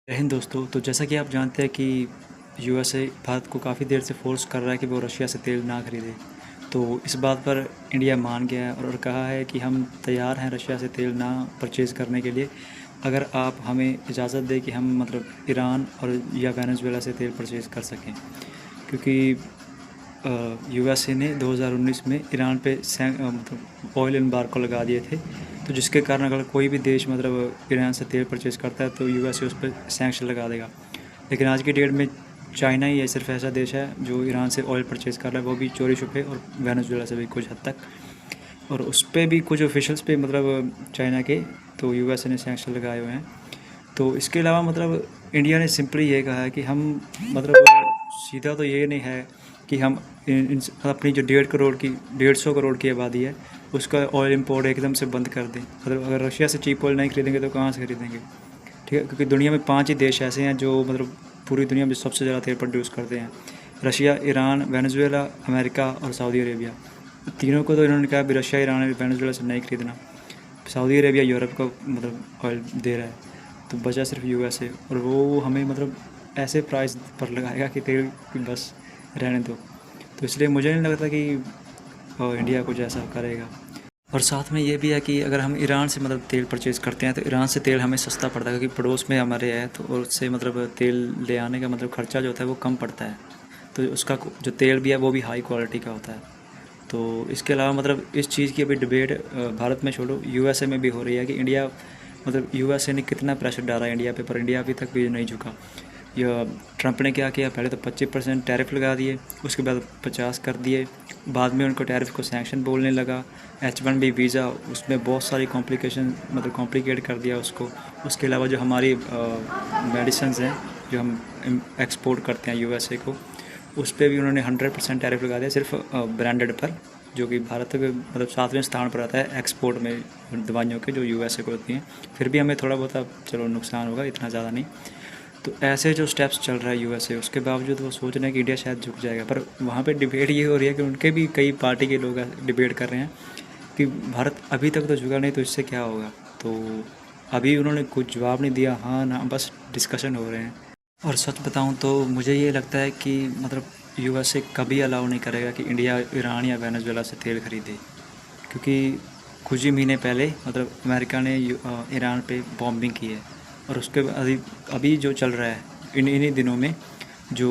जय हिंद दोस्तों। तो जैसा कि आप जानते हैं कि यूएसए भारत को काफ़ी देर से फोर्स कर रहा है कि वो रशिया से तेल ना खरीदे। तो इस बात पर इंडिया मान गया है और कहा है कि हम तैयार हैं रशिया से तेल ना परचेज़ करने के लिए, अगर आप हमें इजाज़त दें कि हम ईरान और या वेनेजुएला से तेल परचेज़ कर सकें। क्योंकि यूएसए ने 2019 में ईरान पे ऑयल एम्बार्गो लगा दिए थे। तो जिसके कारण अगर कोई भी देश ईरान से तेल परचेज़ करता है तो यूएसए उस पर सैंक्शन लगा देगा। लेकिन आज की डेट में चाइना ही सिर्फ ऐसा देश है जो ईरान से ऑयल परचेज़ कर रहा है, वो भी चोरी छुपे, और वेनेजुएला से भी कुछ हद तक। और उस पर भी कुछ ऑफिशियल्स पे चाइना के, तो यूएसए ने सैंक्शन लगाए हुए हैं। तो इसके अलावा इंडिया ने सिंपली ये कहा है कि हम सीधा तो ये नहीं है कि हम अपनी जो 150 करोड़ की आबादी है उसका ऑयल इंपोर्ट एकदम से बंद कर दें। अगर रशिया से चीप ऑयल नहीं खरीदेंगे तो कहाँ से खरीदेंगे? ठीक है, क्योंकि दुनिया में 5 ही देश ऐसे हैं जो पूरी दुनिया में सबसे ज़्यादा तेल प्रोड्यूस करते हैं। रशिया, ईरान, वेनेजुएला, अमेरिका और सऊदी अरेबिया। तीनों को तो इन्होंने कहा भी रशिया, ईरान और वेनेजुएला से नहीं खरीदना। सऊदी अरेबिया यूरोप को ऑयल दे रहा है, तो बचा सिर्फ यूएसए, और वो हमें ऐसे प्राइस पर लगाएगा कि तेल की बस रहने दो। तो इसलिए मुझे नहीं लगता कि इंडिया कुछ ऐसा करेगा। और साथ में ये भी है कि अगर हम ईरान से तेल परचेज़ करते हैं तो ईरान से तेल हमें सस्ता पड़ता है, क्योंकि पड़ोस में हमारे है, तो और उससे तेल ले आने का खर्चा जो होता है वो कम पड़ता है। तो उसका जो तेल भी है वो भी हाई क्वालिटी का होता है। तो इसके अलावा इस चीज़ की अभी डिबेट भारत में छोड़ो, यूएसए में भी हो रही है कि इंडिया यूएसए ने कितना प्रेशर डाला इंडिया पे, पर इंडिया अभी तक भी नहीं झुका। या ट्रंप ने क्या किया, पहले तो 25% टैरिफ लगा दिए, उसके बाद 50 कर दिए, बाद में उनको टैरिफ को सैंक्शन बोलने लगा। H1B वीज़ा, उसमें बहुत सारी कॉम्प्लिकेशन कॉम्प्लिकेट कर दिया उसको। उसके अलावा जो हमारी मेडिसिन हैं जो हम एक्सपोर्ट करते हैं यूएसए को, उस पर भी उन्होंने 100% टैरिफ लगा दिया, सिर्फ ब्रांडेड पर, जो कि भारत के 7वें स्थान पर आता है एक्सपोर्ट में दवाइयों के, जो यूएसए को होती हैं। फिर भी हमें थोड़ा बहुत चलो नुकसान होगा, इतना ज़्यादा नहीं। तो ऐसे जो स्टेप्स चल रहा है यूएसए, उसके बावजूद वो सोच रहे हैं कि इंडिया शायद झुक जाएगा। पर वहाँ पे डिबेट ये हो रही है कि उनके भी कई पार्टी के लोग डिबेट कर रहे हैं कि भारत अभी तक तो झुका नहीं, तो इससे क्या होगा। तो अभी उन्होंने कुछ जवाब नहीं दिया, हाँ ना, बस डिस्कशन हो रहे हैं। और सच बताऊं तो मुझे ये लगता है कि यूएसए कभी अलाउ नहीं करेगा कि इंडिया ईरान या वेनेजुएला से तेल खरीदे, क्योंकि कुछ ही महीने पहले अमेरिका ने ईरान पे बॉम्बिंग की है। और उसके अभी अभी जो चल रहा है इन्हीं दिनों में, जो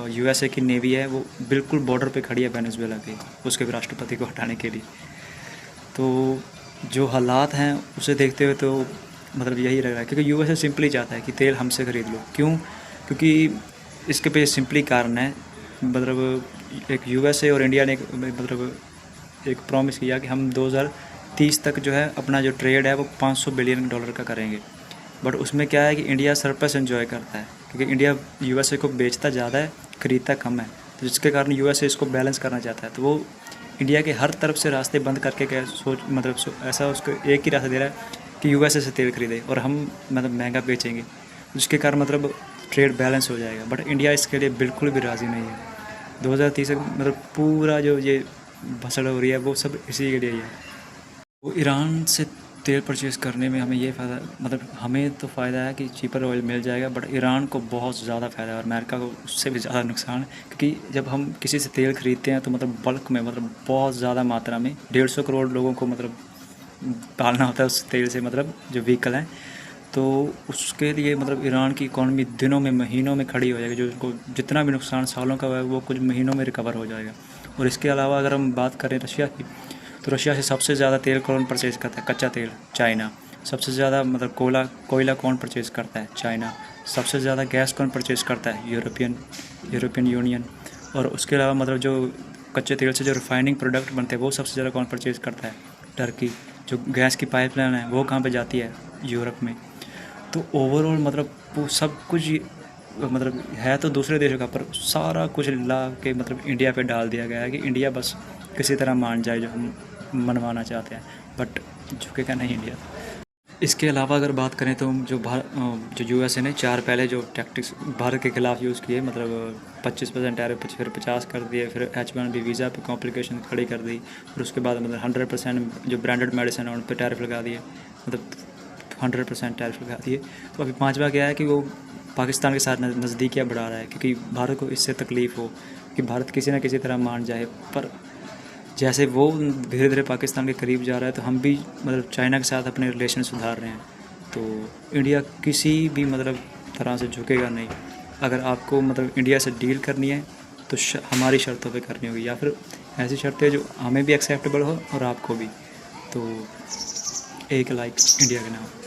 यूएसए की नेवी है वो बिल्कुल बॉर्डर पे खड़ी है वेनेजुएला के, उसके राष्ट्रपति को हटाने के लिए। तो जो हालात हैं उसे देखते हुए तो यही लग रहा है, क्योंकि यूएसए सिंपली चाहता है कि तेल हमसे ख़रीद लो। क्यों? क्योंकि इसके पे सिंपली कारण है, एक यूएसए और इंडिया ने एक प्रॉमिस किया कि हम 2030 तक जो है अपना जो ट्रेड है वो $500 बिलियन का करेंगे। बट उसमें क्या है कि इंडिया सरप्लस एंजॉय करता है, क्योंकि इंडिया यूएसए को बेचता ज़्यादा है, ख़रीदता कम है। तो जिसके कारण यूएसए इसको बैलेंस करना चाहता है। तो वो इंडिया के हर तरफ से रास्ते बंद करके क्या ऐसा उसको एक ही रास्ता दे रहा है कि यूएसए से तेल खरीदे और हम महंगा बेचेंगे, जिसके कारण ट्रेड बैलेंस हो जाएगा। बट इंडिया इसके लिए बिल्कुल भी राज़ी नहीं है। 2030 पूरा जो ये भसड़ हो रही है वो सब इसी के लिए ही है। वो ईरान से तेल परचेज़ करने में हमें ये फ़ायदा, हमें तो फ़ायदा है कि चीपर ऑयल मिल जाएगा, बट ईरान को बहुत ज़्यादा फ़ायदा है और अमेरिका को उससे भी ज़्यादा नुकसान है। क्योंकि जब हम किसी से तेल ख़रीदते हैं तो बल्क में बहुत ज़्यादा मात्रा में 150 करोड़ लोगों को पालना होता है उस तेल से, जो व्हीकल हैं। तो उसके लिए ईरान की इकॉनमी दिनों में, महीनों में खड़ी हो जाएगी, जो उनको जितना भी नुकसान सालों का हुआ है वो कुछ महीनों में रिकवर हो जाएगा। और इसके अलावा अगर हम बात करें रशिया की, तो रशिया से सबसे ज़्यादा तेल कौन परचेज़ करता है? कच्चा तेल, चाइना। सबसे ज़्यादा कोयला कौन परचेज़ करता है? चाइना। सबसे ज़्यादा गैस कौन परचेज़ करता है? European union. और उसके अलावा जो कच्चे तेल से जो रिफाइनिंग प्रोडक्ट बनते हैं वो सबसे ज़्यादा कौन परचेज़ करता है? टर्की। जो गैस की पाइपलाइन है वो कहाँ पे जाती है? यूरोप में। तो ओवरऑल वो सब कुछ है तो दूसरे देशों का, पर सारा कुछ ला के इंडिया पे डाल दिया गया है कि इंडिया बस किसी तरह मान जाए जो हम मनवाना चाहते हैं, बट झुकेगा नहीं इंडिया। इसके अलावा अगर बात करें तो जो यूएसए ने 4 पहले जो टैक्टिक्स भारत के खिलाफ यूज़ किए, 25% टैरिफ, फिर 50 कर दिए, फिर H1B वीज़ा पे कॉम्प्लिकेशन खड़ी कर दी, फिर उसके बाद 100% जो ब्रांडेड मेडिसिन है उन पर टैरिफ लगा दिए, 100% टैरिफ लगा दिए। तो अभी पाँचवा क्या है कि वो पाकिस्तान के साथ नज़दीकियाँ बढ़ा रहा है, क्योंकि भारत को इससे तकलीफ़ हो कि भारत किसी न किसी तरह मान जाए। पर जैसे वो धीरे धीरे पाकिस्तान के करीब जा रहा है, तो हम भी मतलब चाइना के साथ अपने रिलेशन सुधार रहे हैं। तो इंडिया किसी भी मतलब तरह से झुकेगा नहीं। अगर आपको मतलब इंडिया से डील करनी है तो हमारी शर्तों पे करनी होगी, या फिर ऐसी शर्तें जो हमें भी एक्सेप्टेबल हो और आपको भी। तो एक लाइक इंडिया के नाम।